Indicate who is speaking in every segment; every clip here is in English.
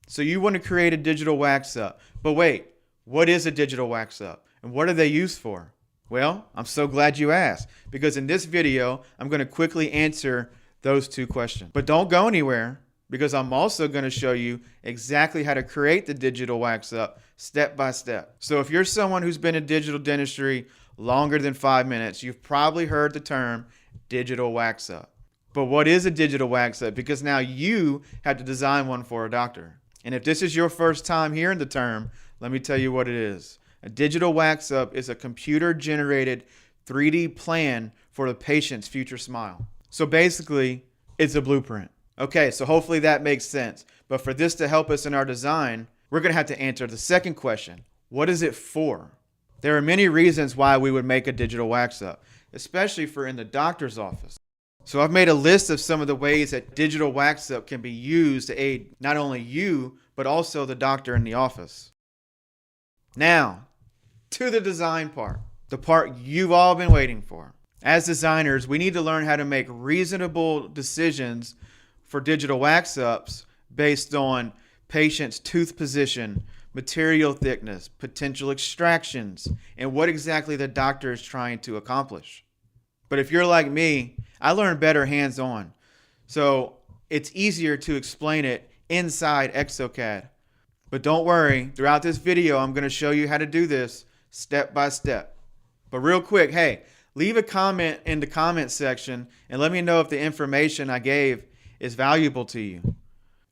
Speaker 1: So you want to create a digital wax up. But wait, what is a digital wax up? And what are they used for? Well, I'm so glad you asked, because in this video, I'm going to quickly answer those two questions. But don't go anywhere, because I'm also going to show you exactly how to create the digital wax up step by step. So if you're someone who's been in digital dentistry longer than 5 minutes, you've probably heard the term digital wax up. But what is a digital wax up? Because now you have to design one for a doctor. And if this is your first time hearing the term, let me tell you what it is. A digital wax up is a computer generated 3D plan for the patient's future smile. So basically, it's a blueprint. Okay, so hopefully that makes sense. But for this to help us in our design, we're going to have to answer the second question. What is it for? There are many reasons why we would make a digital wax up, especially for in the doctor's office. So I've made a list of some of the ways that digital wax up can be used to aid not only you, but also the doctor in the office. Now, to the design part, the part you've all been waiting for. As designers, we need to learn how to make reasonable decisions for digital wax ups based on patient's tooth position, material thickness, potential extractions, and what exactly the doctor is trying to accomplish. But if you're like me, I learned better hands-on. So it's easier to explain it inside Exocad. But don't worry, throughout this video, I'm going to show you how to do this step by step. But real quick, hey, leave a comment in the comment section and let me know if the information I gave is valuable to you.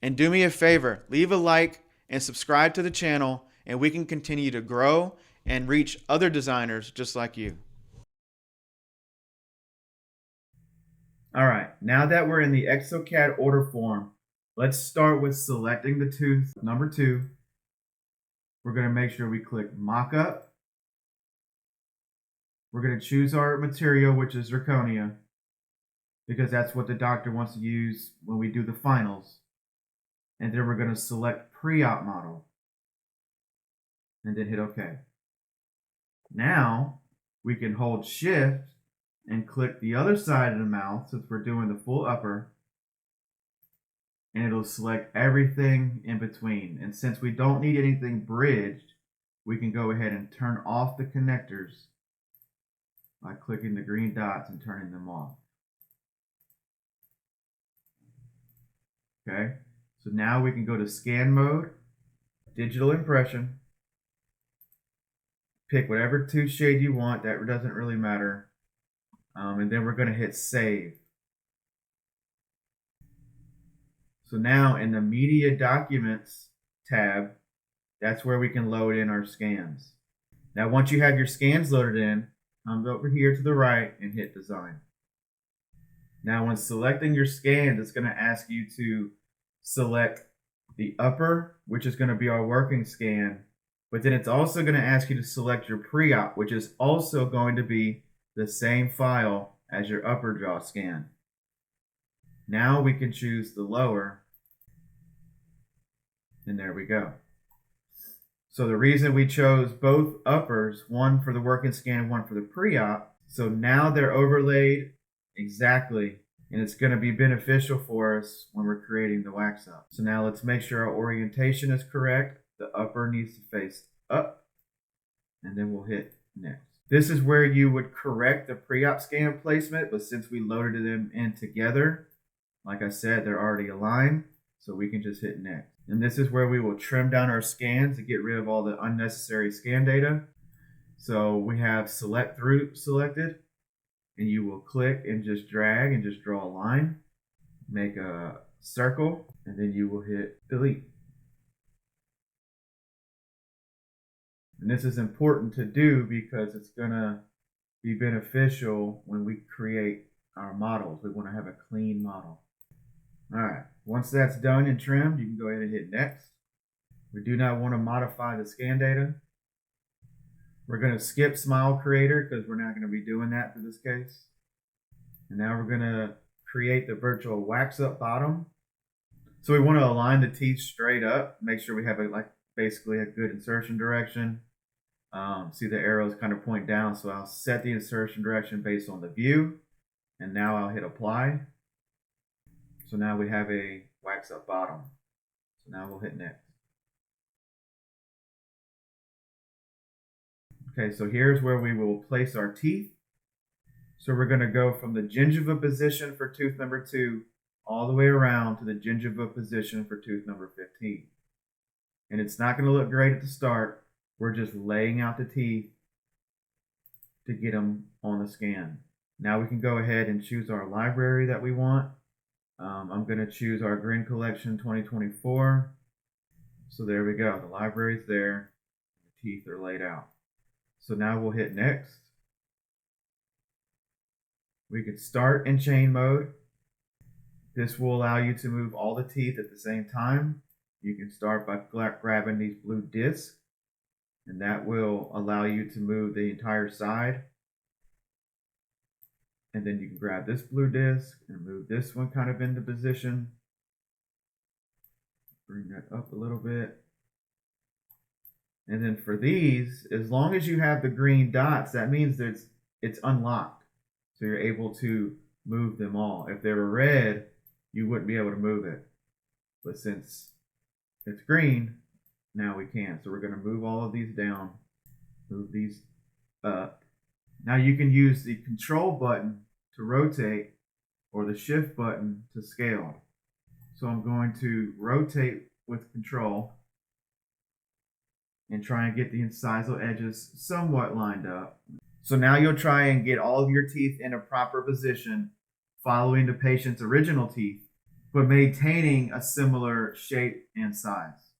Speaker 1: And do me a favor, leave a like and subscribe to the channel, and we can continue to grow and reach other designers just like you. All right, now that we're in the Exocad order form, let's start with selecting the tooth number 2. We're going to make sure we click Mock-up. We're going to choose our material, which is zirconia, because that's what the doctor wants to use when we do the finals. And then we're going to select pre-op model and then hit OK. Now we can hold Shift and click the other side of the mouth since we're doing the full upper, and it'll select everything in between. And since we don't need anything bridged, we can go ahead and turn off the connectors by clicking the green dots and turning them off. Okay, so now we can go to scan mode, digital impression, pick whatever tooth shade you want, that doesn't really matter. And then we're going to hit save. So now in the media documents tab, that's where we can load in our scans. Now once you have your scans loaded in, come over here to the right and hit design. Now when selecting your scans, it's going to ask you to select the upper, which is going to be our working scan, but then it's also going to ask you to select your pre-op, which is also going to be the same file as your upper jaw scan. Now we can choose the lower, and there we go. So the reason we chose both uppers, one for the working scan and one for the pre-op, so now they're overlaid exactly, and it's going to be beneficial for us when we're creating the wax up. So now let's make sure our orientation is correct. The upper needs to face up, and then we'll hit next. This is where you would correct the pre-op scan placement, but since we loaded them in together, like I said, they're already aligned, so we can just hit next. And this is where we will trim down our scans to get rid of all the unnecessary scan data. So we have select through selected, and you will click and just drag and just draw a line, make a circle, and then you will hit delete. And this is important to do because it's going to be beneficial when we create our models. We want to have a clean model. All right, once that's done and trimmed, you can go ahead and hit next. We do not want to modify the scan data. We're going to skip Smile Creator because we're not going to be doing that for this case. And now we're going to create the virtual wax up bottom. So we want to align the teeth straight up, make sure we have basically a good insertion direction. See the arrows kind of point down, so I'll set the insertion direction based on the view, and now I'll hit apply. So now we have a wax up bottom. So now we'll hit next. Okay, so here's where we will place our teeth. So we're going to go from the gingiva position for tooth number 2 all the way around to the gingiva position for tooth number 15. And it's not going to look great at the start. We're just laying out the teeth to get them on the scan. Now we can go ahead and choose our library that we want. I'm going to choose our Grin Collection 2024. So there we go. The library's there. The teeth are laid out. So now we'll hit next. We could start in chain mode. This will allow you to move all the teeth at the same time. You can start by grabbing these blue discs, and that will allow you to move the entire side. And then you can grab this blue disc and move this one kind of into position. Bring that up a little bit. And then for these, as long as you have the green dots, that means that it's unlocked. So you're able to move them all. If they were red, you wouldn't be able to move it. But since it's green, now we can. So we're going to move all of these down, move these up. Now you can use the control button to rotate or the shift button to scale. So I'm going to rotate with control and try and get the incisal edges somewhat lined up. So now you'll try and get all of your teeth in a proper position following the patient's original teeth, but maintaining a similar shape and size.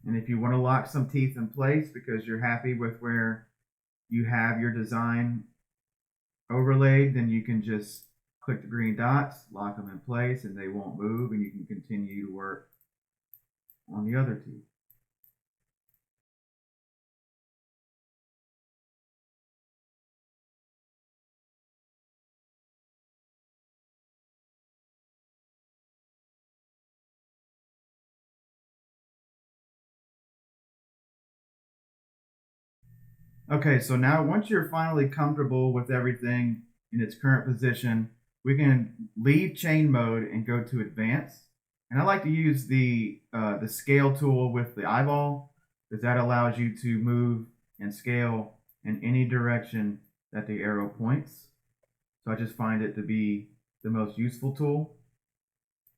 Speaker 1: And if you want to lock some teeth in place because you're happy with where you have your design overlaid, then you can just click the green dots, lock them in place, and they won't move, and you can continue to work on the other teeth. Okay, so now once you're finally comfortable with everything in its current position, we can leave chain mode and go to advanced. And I like to use the scale tool with the eyeball because that allows you to move and scale in any direction that the arrow points. So I just find it to be the most useful tool.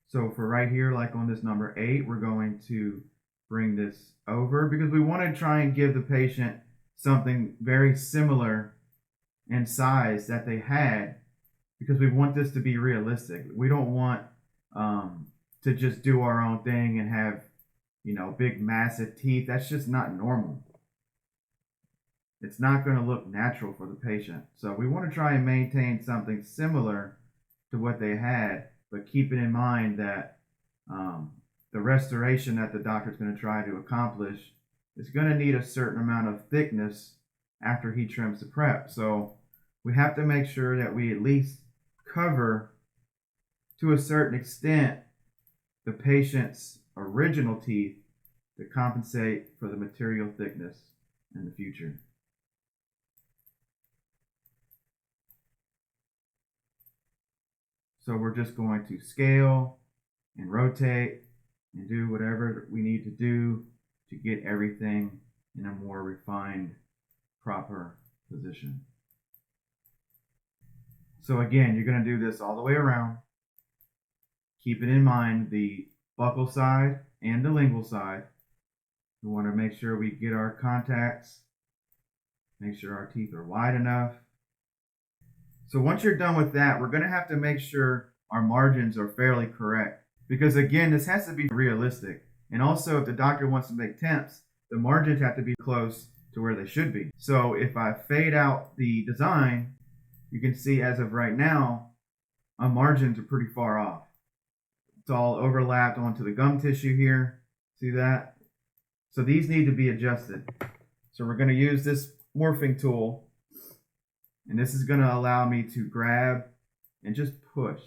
Speaker 1: So for right here, like on this number 8, we're going to bring this over because we want to try and give the patient something very similar in size that they had because we want this to be realistic. We don't want to just do our own thing and have, big massive teeth. That's just not normal. It's not going to look natural for the patient. So we want to try and maintain something similar to what they had, but keeping in mind that the restoration that the doctor's going to try to accomplish is going to need a certain amount of thickness after he trims the prep. So we have to make sure that we at least cover, to a certain extent, the patient's original teeth to compensate for the material thickness in the future. So we're just going to scale and rotate and do whatever we need to do to get everything in a more refined, proper position. So again, you're going to do this all the way around. Keeping in mind the buccal side and the lingual side. We want to make sure we get our contacts, make sure our teeth are wide enough. So once you're done with that, we're going to have to make sure our margins are fairly correct. Because again, this has to be realistic. And also, if the doctor wants to make temps, the margins have to be close to where they should be. So if I fade out the design, you can see as of right now, our margins are pretty far off. It's all overlapped onto the gum tissue here. See that? So these need to be adjusted. So we're going to use this morphing tool. And this is going to allow me to grab and just push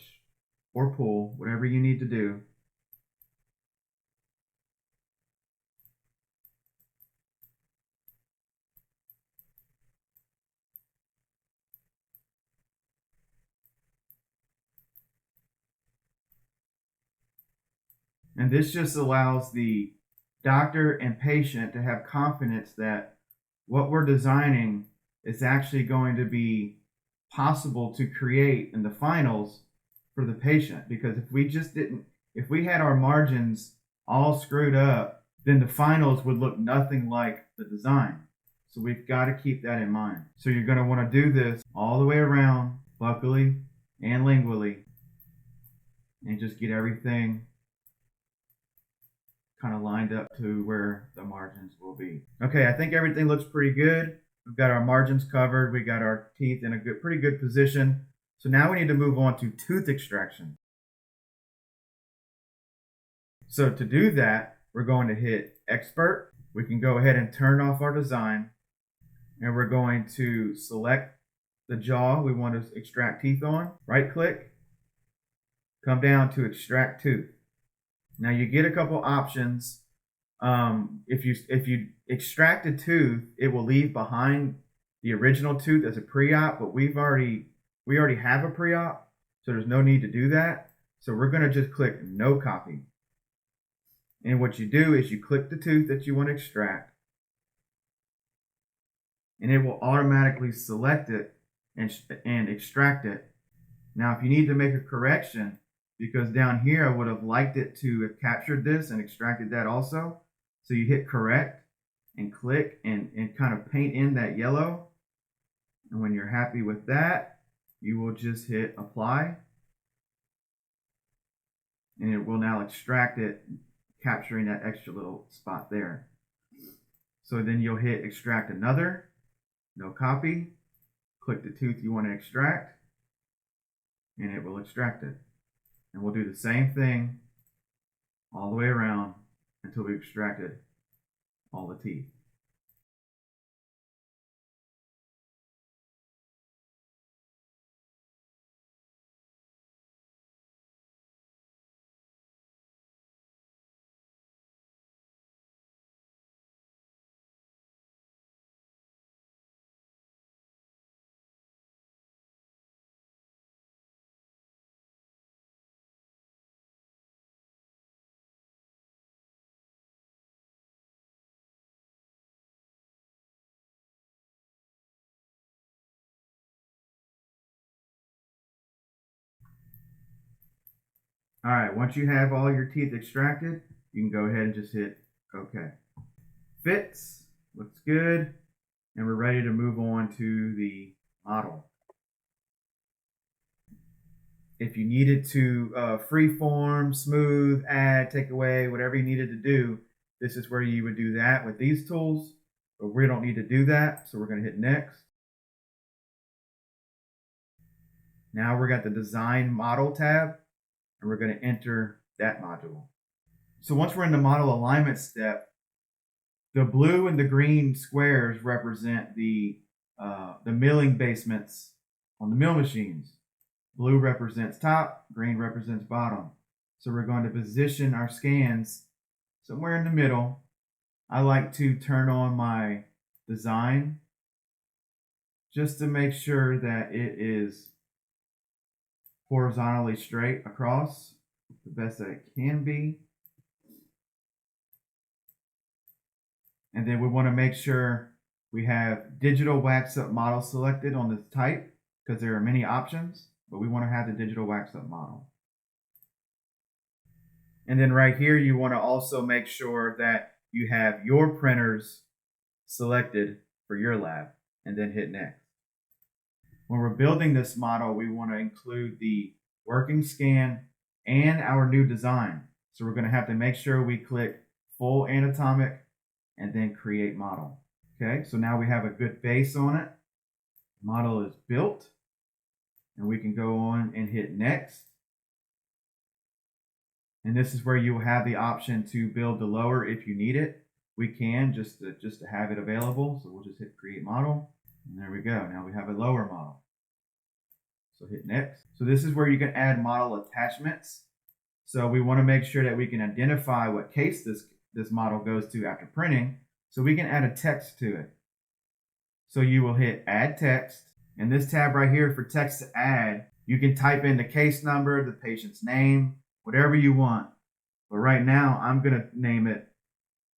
Speaker 1: or pull, whatever you need to do. And this just allows the doctor and patient to have confidence that what we're designing is actually going to be possible to create in the finals for the patient. Because if we had our margins all screwed up, then the finals would look nothing like the design. So we've got to keep that in mind. So you're going to want to do this all the way around, buccally and lingually, and just get everything kind of lined up to where the margins will be. Okay, I think everything looks pretty good. We've got our margins covered. We got our teeth in a pretty good position. So now we need to move on to tooth extraction. So to do that, we're going to hit Expert. We can go ahead and turn off our design, and we're going to select the jaw we want to extract teeth on. Right click, come down to Extract Tooth. Now you get a couple options. If you extract a tooth, it will leave behind the original tooth as a pre-op, but we already have a pre-op, so there's no need to do that. So we're going to just click No Copy. And what you do is you click the tooth that you want to extract, and it will automatically select it and extract it. Now, if you need to make a correction, because down here I would have liked it to have captured this and extracted that also. So you hit correct and click and kind of paint in that yellow. And when you're happy with that, you will just hit apply. And it will now extract it, capturing that extra little spot there. So then you'll hit extract another, no copy, click the tooth you want to extract, and it will extract it. And we'll do the same thing all the way around until we've extracted all the teeth. All right, once you have all your teeth extracted, you can go ahead and just hit OK. Fits, looks good, and we're ready to move on to the model. If you needed to freeform, smooth, add, take away, whatever you needed to do, this is where you would do that with these tools, but we don't need to do that, so we're going to hit Next. Now we're got the Design Model tab, and we're going to enter that module. So once we're in the model alignment step, the blue and the green squares represent the milling basements on the mill machines. Blue represents top, green represents bottom. So we're going to position our scans somewhere in the middle. I like to turn on my design just to make sure that it is horizontally straight across the best that it can be. And then we want to make sure we have digital wax up model selected on this type, because there are many options, but we want to have the digital wax up model. And then right here, you want to also make sure that you have your printers selected for your lab, and then hit Next. When we're building this model, we want to include the working scan and our new design. So we're going to have to make sure we click full anatomic and then create model. Okay, so now we have a good base on it. Model is built, and we can go on and hit Next. And this is where you will have the option to build the lower if you need it. We can just to have it available. So we'll just hit Create Model, and there we go. Now we have a lower model. So hit Next. So this is where you can add model attachments. So we want to make sure that we can identify what case this model goes to after printing, so we can add a text to it. So you will hit Add Text, and this tab right here for text to add, you can type in the case number, the patient's name, whatever you want. But right now, I'm going to name it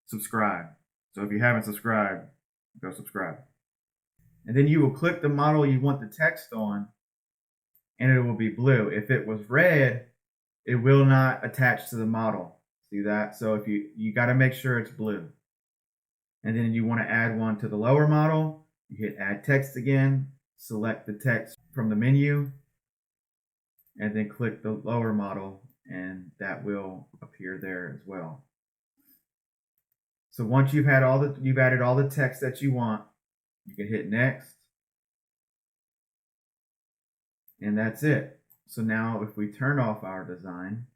Speaker 1: subscribe. So if you haven't subscribed, go subscribe. And then you will click the model you want the text on, and it will be blue. If it was red, it will not attach to the model. See that? So if you got to make sure it's blue. And then you want to add one to the lower model, you hit add text again, select the text from the menu, and then click the lower model, and that will appear there as well. So once you've added all the text that you want, you can hit next. And that's it. So now if we turn off our design,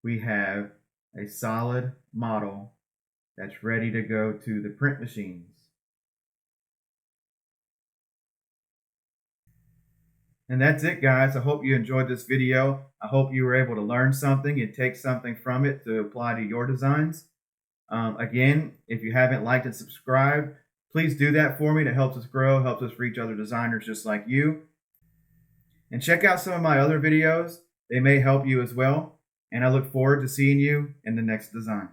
Speaker 1: we have a solid model that's ready to go to the print machines. And that's it, guys. I hope you enjoyed this video. I hope you were able to learn something and take something from it to apply to your designs. Again, if you haven't liked and subscribed, please do that for me. That helps us grow, helps us reach other designers just like you. And check out some of my other videos. They may help you as well. And I look forward to seeing you in the next design.